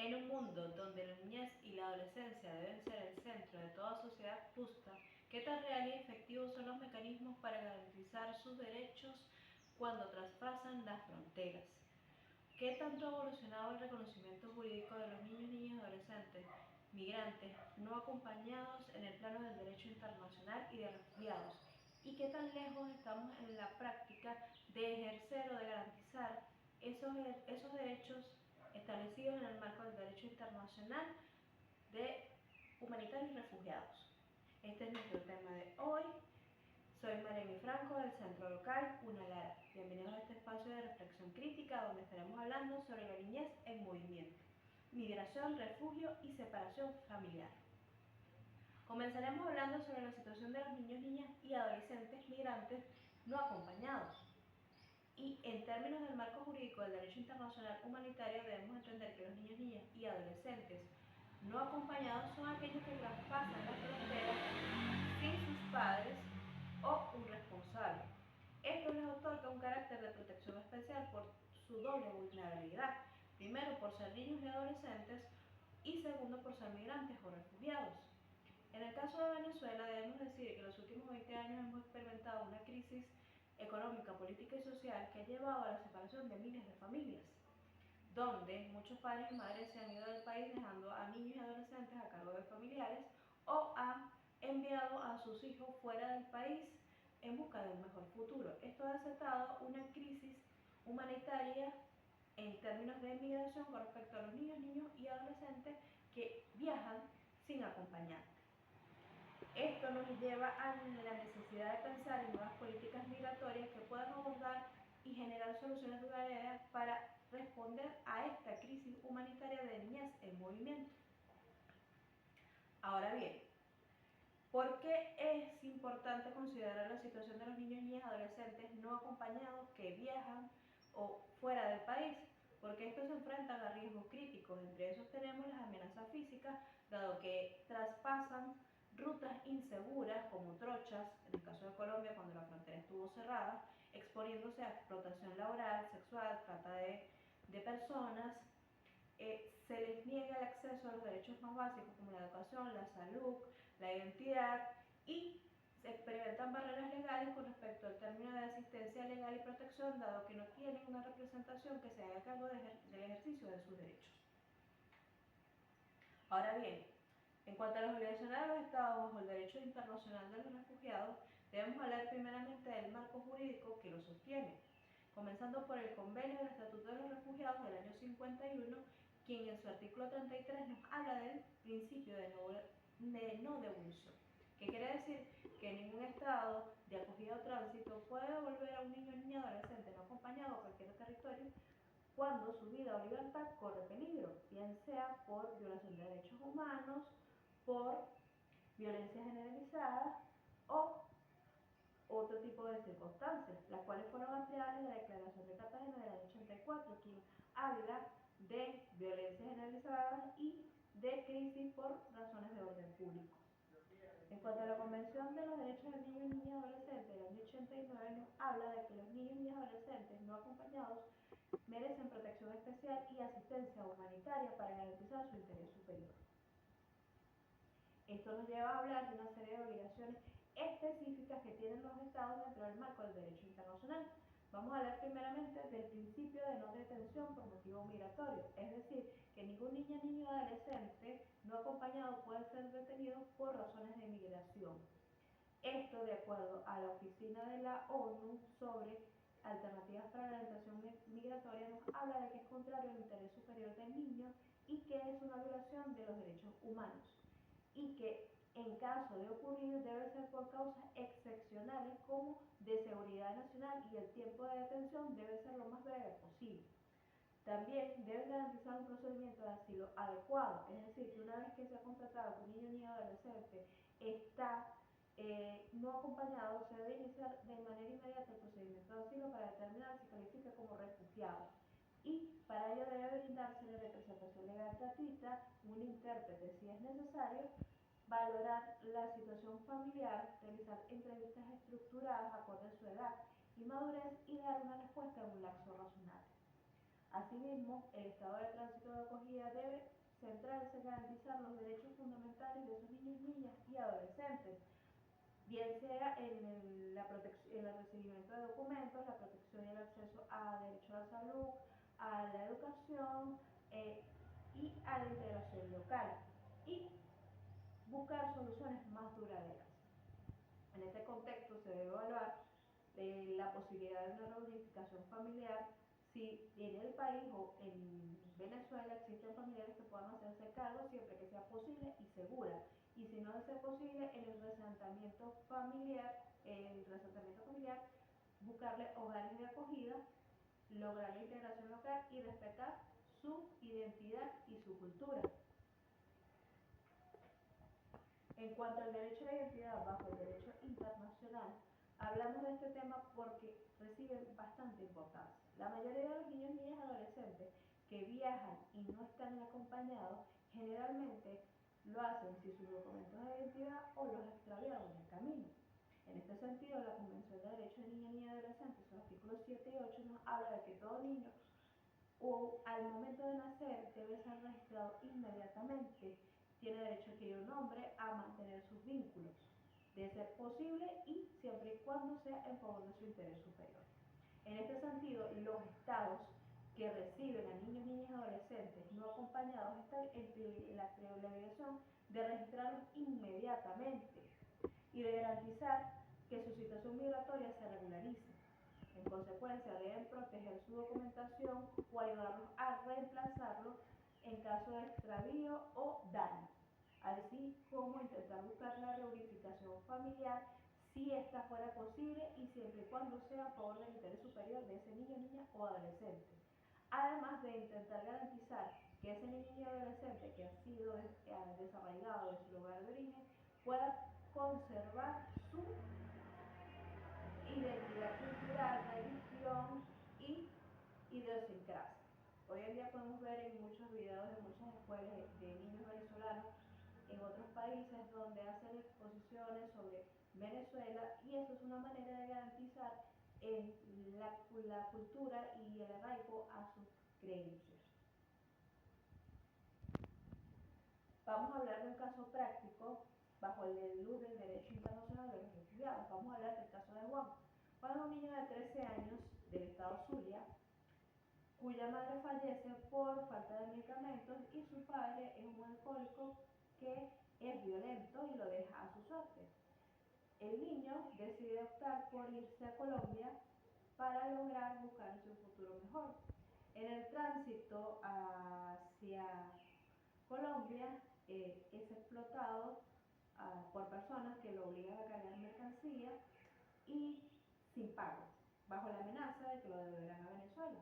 En un mundo donde la niñez y la adolescencia deben ser el centro de toda sociedad justa, ¿qué tan real y efectivos son los mecanismos para garantizar sus derechos cuando traspasan las fronteras? ¿Qué tanto ha evolucionado el reconocimiento jurídico de los niños, niñas y adolescentes migrantes no acompañados en el plano del derecho internacional y de refugiados? ¿Y qué tan lejos estamos en la práctica de ejercer o de garantizar esos derechos establecidos en el marco del derecho internacional de humanitarios y refugiados? Este es nuestro tema de hoy. Soy Maremi Franco del Centro Local Una Lara. Bienvenidos a este espacio de reflexión crítica donde estaremos hablando sobre la niñez en movimiento, migración, refugio y separación familiar. Comenzaremos hablando sobre la situación de los niños, niñas y adolescentes migrantes no acompañados. Y en términos del marco jurídico del derecho internacional humanitario debemos entender que los niños, niñas y adolescentes no acompañados son aquellos que traspasan las fronteras sin sus padres o un responsable. Esto les otorga un carácter de protección especial por su doble vulnerabilidad. Primero, por ser niños y adolescentes, y segundo, por ser migrantes o refugiados. En el caso de Venezuela, debemos decir que en los últimos 20 años hemos experimentado una crisis económica, política y social que ha llevado a la separación de miles de familias, donde muchos padres y madres se han ido del país dejando a niños y adolescentes a cargo de familiares o han enviado a sus hijos fuera del país en busca de un mejor futuro. Esto ha desatado una crisis humanitaria en términos de migración con respecto a los niños, niños y adolescentes que viajan sin acompañantes. Esto nos lleva a la necesidad de pensar en nuevas políticas migratorias que puedan abordar y generar soluciones duraderas para responder a esta crisis humanitaria de niñez en movimiento. Ahora bien, ¿por qué es importante considerar la situación de los niños, niñas y adolescentes no acompañados que viajan o fuera del país? Porque estos se enfrentan a riesgos críticos, entre esos tenemos las amenazas físicas, dado que traspasan rutas inseguras como trochas, en el caso de Colombia cuando la frontera estuvo cerrada, exponiéndose a explotación laboral, sexual, trata de personas. Se les niega el acceso a los derechos más básicos como la educación, la salud, la identidad y se experimentan barreras legales con respecto al término de asistencia legal y protección, dado que no tienen una representación que se haga cargo del ejercicio de sus derechos. Ahora bien, en cuanto a las obligaciones de los Estados bajo el derecho internacional de los refugiados, debemos hablar primeramente del marco jurídico que lo sostiene, comenzando por el Convenio del Estatuto de los Refugiados del año 51, quien en su artículo 33 nos habla del principio de no devolución, que quiere decir que ningún estado de acogida o tránsito puede devolver a un niño o niña adolescente no acompañado a cualquier territorio cuando su vida o libertad corre peligro, bien sea por violación de derechos humanos, por violencia generalizada o otro tipo de circunstancias, las cuales fueron ampliadas en la Declaración de Cartagena del año 84, quien habla de violencia generalizada y de crisis por razones de orden público. En cuanto a la Convención de los Derechos del Niño, Niña y Adolescente del año 89, nos habla de que los niños y adolescentes no acompañados merecen protección especial y asistencia humanitaria para garantizar su interés superior. Esto nos lleva a hablar de una serie de obligaciones específicas que tienen los estados dentro del marco del derecho internacional. Vamos a hablar primeramente del principio de no detención por motivo migratorio, es decir, que ningún niño, niño o adolescente no acompañado puede ser detenido por razones de migración. Esto de acuerdo a la Oficina de la ONU sobre alternativas para la orientación migratoria nos habla de que es contrario al interés superior del niño y que es una violación de los derechos humanos y que en caso de ocurrir debe ser por causas excepcionales como de seguridad nacional y el tiempo de detención debe ser lo más breve posible. También debe garantizar un procedimiento de asilo adecuado, es decir, que una vez que se ha constatado que un niño, niña o adolescente está no acompañado, se debe iniciar de manera inmediata el procedimiento de asilo para determinar si califica como refugiado. Y para ello debe brindársele representación legal gratuita, un intérprete si es necesario, valorar la situación familiar, realizar entrevistas estructuradas acorde a su edad y madurez y dar una respuesta en un lapso razonable. Asimismo, el estado de tránsito de acogida debe centrarse en garantizar los derechos fundamentales de esos niños, niñas y adolescentes, bien sea en el recibimiento de documentos, la protección y el acceso a derecho a la salud, a la educación y a la integración local, y buscar soluciones más duraderas. En este contexto se debe evaluar la posibilidad de una reunificación familiar si en el país o en Venezuela existen familiares que puedan hacerse cargo siempre que sea posible y segura. Y si no es posible, en el reasentamiento familiar, buscarle hogares de acogida, lograr la integración local y respetar su identidad y su cultura. En cuanto al derecho a la identidad bajo el derecho internacional, hablamos de este tema porque recibe bastante importancia. La mayoría de los niños, niñas y adolescentes que viajan y no están acompañados, generalmente lo hacen sin sus documentos de identidad o los extraviaron en el camino. En este sentido, la Convención de Derechos de Niñas, Niños y Adolescentes, sus artículos 7 y 8, nos habla de que todo niño o al momento de nacer debe ser registrado inmediatamente. Tiene derecho a adquirir un nombre, a mantener sus vínculos, de ser posible y siempre y cuando sea en favor de su interés superior. En este sentido, los estados que reciben a niños, niñas y adolescentes no acompañados están en la obligación de registrarlos inmediatamente y de garantizar que su situación migratoria se regularice. En consecuencia, deben proteger su documentación o ayudarlos a reemplazarlo en caso de extravío o daño, así como intentar buscar la reunificación familiar si esta fuera posible y siempre y cuando sea a favor del interés superior de ese niño, niña o adolescente. Además de intentar garantizar que ese niño y adolescente que ha sido desarraigado de su lugar de origen pueda conservar su identidad cultural, religión y idiosincrasia. Hoy en día podemos ver en muchos videos de muchas escuelas de niños venezolanos en otros países donde hacen exposiciones sobre Venezuela, y eso es una manera de garantizar la cultura y el arraigo a sus creencias. Vamos a hablar de un caso práctico bajo el luz del derecho internacional de los refugiados. Vamos a hablar del caso de Juan. Juan es un niño de 13 años del estado Zulia, cuya madre fallece por falta de medicamentos y su padre es un alcohólico que es violento y lo deja a su suerte. El niño decide optar por irse a Colombia para lograr buscarse un futuro mejor. En el tránsito hacia Colombia es explotado por personas que lo obligan a cargar mercancía y sin pago, bajo la amenaza de que lo devolverán a Venezuela.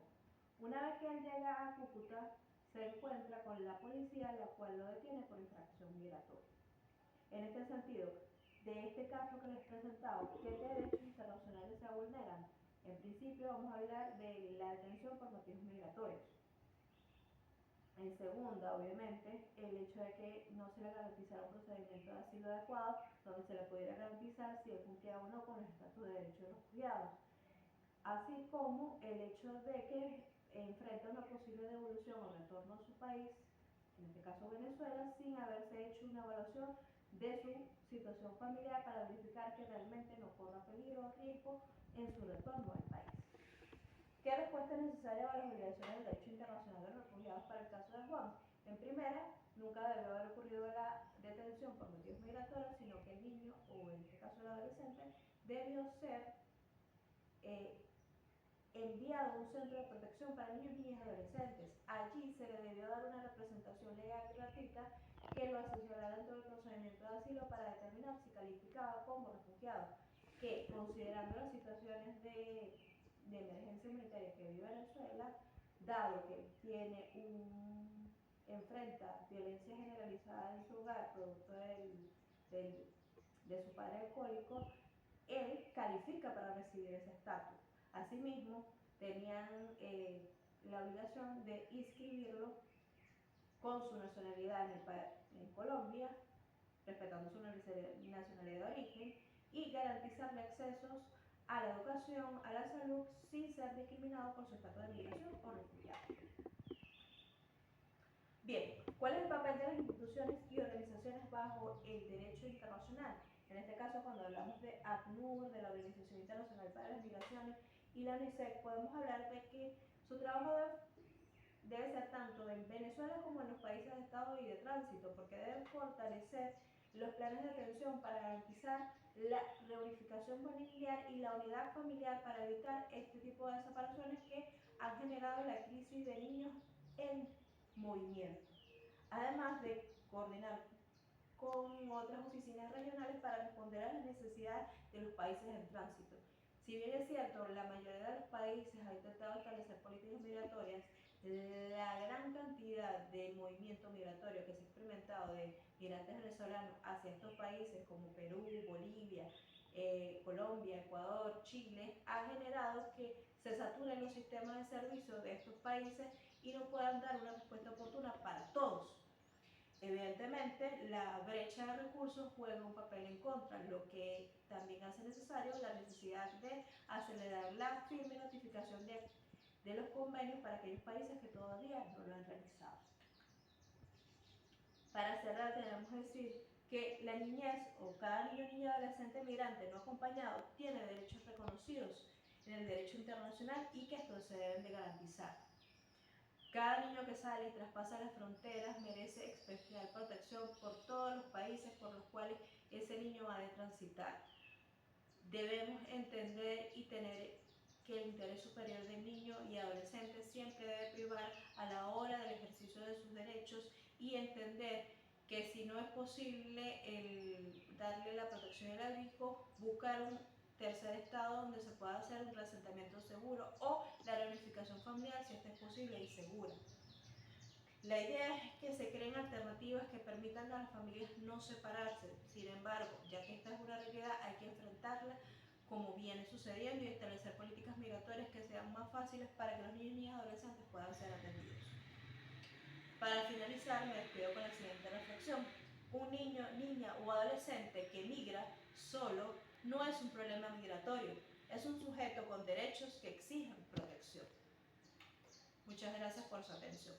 Una vez que él llega a Cúcuta, se encuentra con la policía, la cual lo detiene por infracción migratoria. En este sentido, de este caso que les he presentado, ¿qué derechos internacionales se vulneran? En principio vamos a hablar de la detención por motivos migratorios. En segunda, obviamente, el hecho de que no se le garantizara un procedimiento de asilo adecuado, donde se le pudiera garantizar si él cumplía o no con el estatus de derecho de refugiados. Así como el hecho de que enfrenta una posible devolución o retorno a su país, en este caso Venezuela, sin haberse hecho una evaluación de su situación familiar para verificar que realmente no corra peligro o riesgo en su retorno al país. ¿Qué respuesta es necesaria para las obligaciones del derecho internacional de los refugiados para el caso de Juan? En primera, nunca debe haber ocurrido la detención por motivos migratorios, sino que el niño, o en este caso el adolescente, debió ser enviado a un centro de protección para niños, niñas y adolescentes. Allí se le debió dar una representación legal gratuita que lo asesorara dentro del procedimiento de asilo para determinar si calificaba como refugiado, que considerando las situaciones de emergencia humanitaria que vive Venezuela, dado que enfrenta violencia generalizada en su hogar producto de su padre alcohólico, él califica para recibir ese estatus. Asimismo, tenían la obligación de inscribirlo con su nacionalidad en Colombia, respetando su nacionalidad de origen, y garantizarle accesos a la educación, a la salud, sin ser discriminado por su estatus de migración o refugiado. Bien, ¿cuál es el el derecho internacional. En este caso, cuando hablamos de ACNUR, de la Organización Internacional para las Migraciones y la UNICEF, podemos hablar de que su trabajo debe ser tanto en Venezuela como en los países de estado y de tránsito, porque deben fortalecer los planes de atención para garantizar la reunificación familiar y la unidad familiar para evitar este tipo de separaciones que han generado la crisis de niños en movimiento. Además de coordinar con otras oficinas regionales para responder a las necesidades de los países en tránsito. Si bien es cierto, la mayoría de los países ha intentado establecer políticas migratorias, la gran cantidad de movimiento migratorio que se ha experimentado de migrantes venezolanos hacia estos países como Perú, Bolivia, Colombia, Ecuador, Chile, ha generado que se saturen los sistemas de servicio de estos países y no puedan dar una respuesta oportuna para todos. Evidentemente, la brecha de recursos juega un papel en contra, lo que también hace necesario la necesidad de acelerar la firme notificación de los convenios para aquellos países que todavía no lo han realizado. Para cerrar, tenemos que decir que la niñez o cada niño, niña, adolescente migrante no acompañado tiene derechos reconocidos en el derecho internacional y que estos se deben de garantizar. Cada niño que sale y traspasa las fronteras merece especial protección por todos los países por los cuales ese niño va a transitar. Debemos entender y tener que el interés superior del niño y adolescente siempre debe privar a la hora del ejercicio de sus derechos y entender que si no es posible darle la protección al abrigo, buscar un tercer estado donde se pueda hacer un reasentamiento seguro o la reunificación familiar si esta es posible y segura. La idea es que se creen alternativas que permitan a las familias no separarse. Sin embargo, ya que esta es una realidad, hay que enfrentarla como viene sucediendo y establecer políticas migratorias que sean más fáciles para que los niños y adolescentes puedan ser atendidos. Para finalizar, me despido con la siguiente reflexión. Un niño, niña o adolescente que migra solo no es un problema migratorio, es un sujeto con derechos que exigen protección. Muchas gracias por su atención.